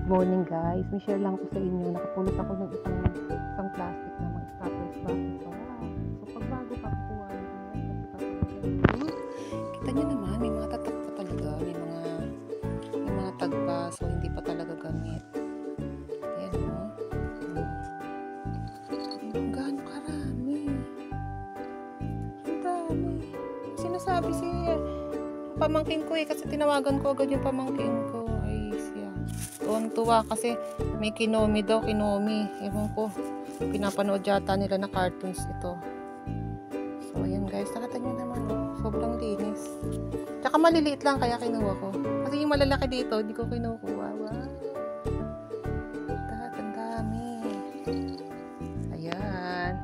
Morning guys, may share lang ko sa inyo. Nakapulot ako ng isang plastic na mga stoppers bago pa. So pag bago pa kukuha kita nyo naman, may mga tatak pa talaga, may mga tagpa, so hindi pa talaga gamit. Ayan o. Gaano karami. Ang dami. Sinasabi pamangkin ko kasi tinawagan ko agad yung pamangkin ko. Tuwan-tuwa kasi may kinomi. Ewan ko, pinapanood yata nila na cartoons ito. So ayan guys, nakita nyo naman sobrang linis. Tsaka maliliit lang kaya kinuha ko. Kasi yung malalaki dito, hindi ko kinukuha. Wow! Ang dami. Ayan.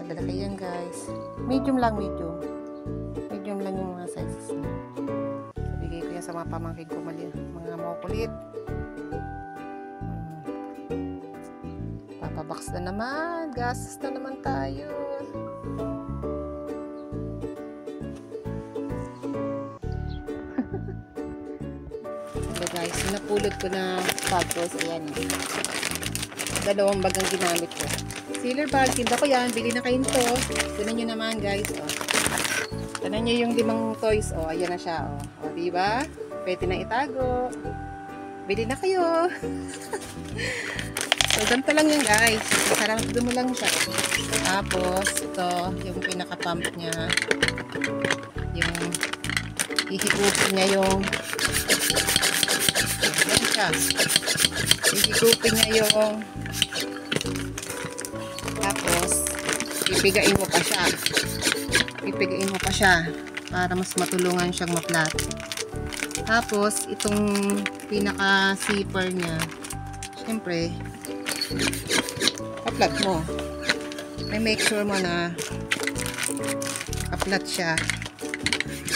Malalaki yan guys. Medium lang yung mga sizes. Bigay ko yan sa mga pamangkin ko mga makukulit. Papabox na naman. Gastos na naman tayo. So guys, napulot ko na tapos ayan. Dalawang bag ang ginamit ko. Sealer bag, tinda ko yan. Bili na kayo nito. Tinan nyo naman guys. Oh. Tinan nyo yung 5 toys. Oh, ayan na siya. Oh, diba? Pwede na itago. Bili na kayo. So, ganito lang yan guys. Sarado mo lang siya. Tapos, ito, yung pinaka-pump niya. Yung hihigupin niya yung yan siya. Hihigupin niya yung tapos, ipigain mo pa siya para mas matulungan siyang ma-flat. Tapos, itong pinaka-zipper niya, syempre, pa-flat mo. May make sure mo na pa-flat siya.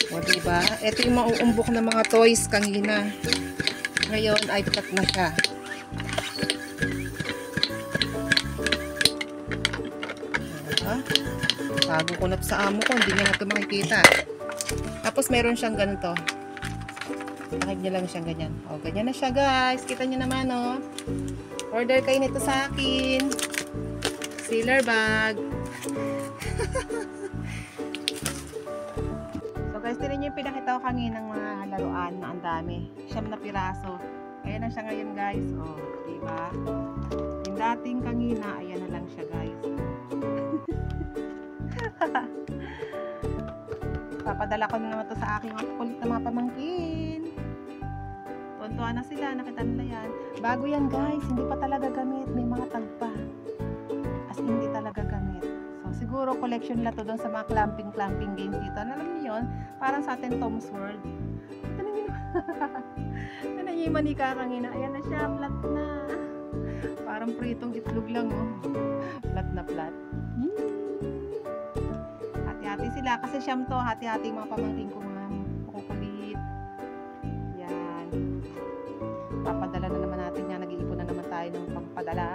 O, diba? Ito yung mauumbok na mga toys kanina. Ngayon, ay flat na siya. Diba? Bago ko na sa amo ko, hindi niya na ito makikita. Tapos, meron siyang ganito. Pakit niya lang siyang ganyan. O, ganyan na siya guys. Kita niyo naman o. Order kayo nito sa akin. Sealer bag. So guys, tinan niyo yung pinakita ko kanina ng mga laruan na ang dami. 9 na piraso. Ayan na siya ngayon guys. O, diba? Yung dating kanina, ayan na lang siya guys. Papadala ko na naman ito sa aking kulit na mga pamangkin. Tuwan-tuwa na sila, nakita nila yan. Bago yan guys, hindi pa talaga gamit. May mga tagpa. As hindi talaga gamit. So siguro collection nila to doon sa mga clamping games dito. Alam niyo yun? Parang sa atin Tom's World. Tinan niyo yung manika kanina. Ayan na siya, flat na. Parang pritong itlog lang oh. Flat na flat. Hati-hati sila kasi siyam to. Hati-hati mga pamangkin ko mga kukulit. Yan. Papadala na naman natin yan. Nag-iipon na naman tayo ng pagpadala.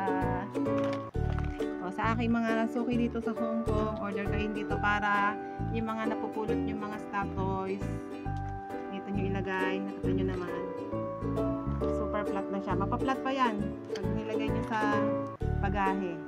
O, sa aking mga suki dito sa Hong Kong, order kayo dito para yung mga napupulot yung mga stuff toys. Dito nyo ilagay. Nakita nyo naman. Super flat na siya. Mapaplat pa yan pag nilagay nyo sa bagahe.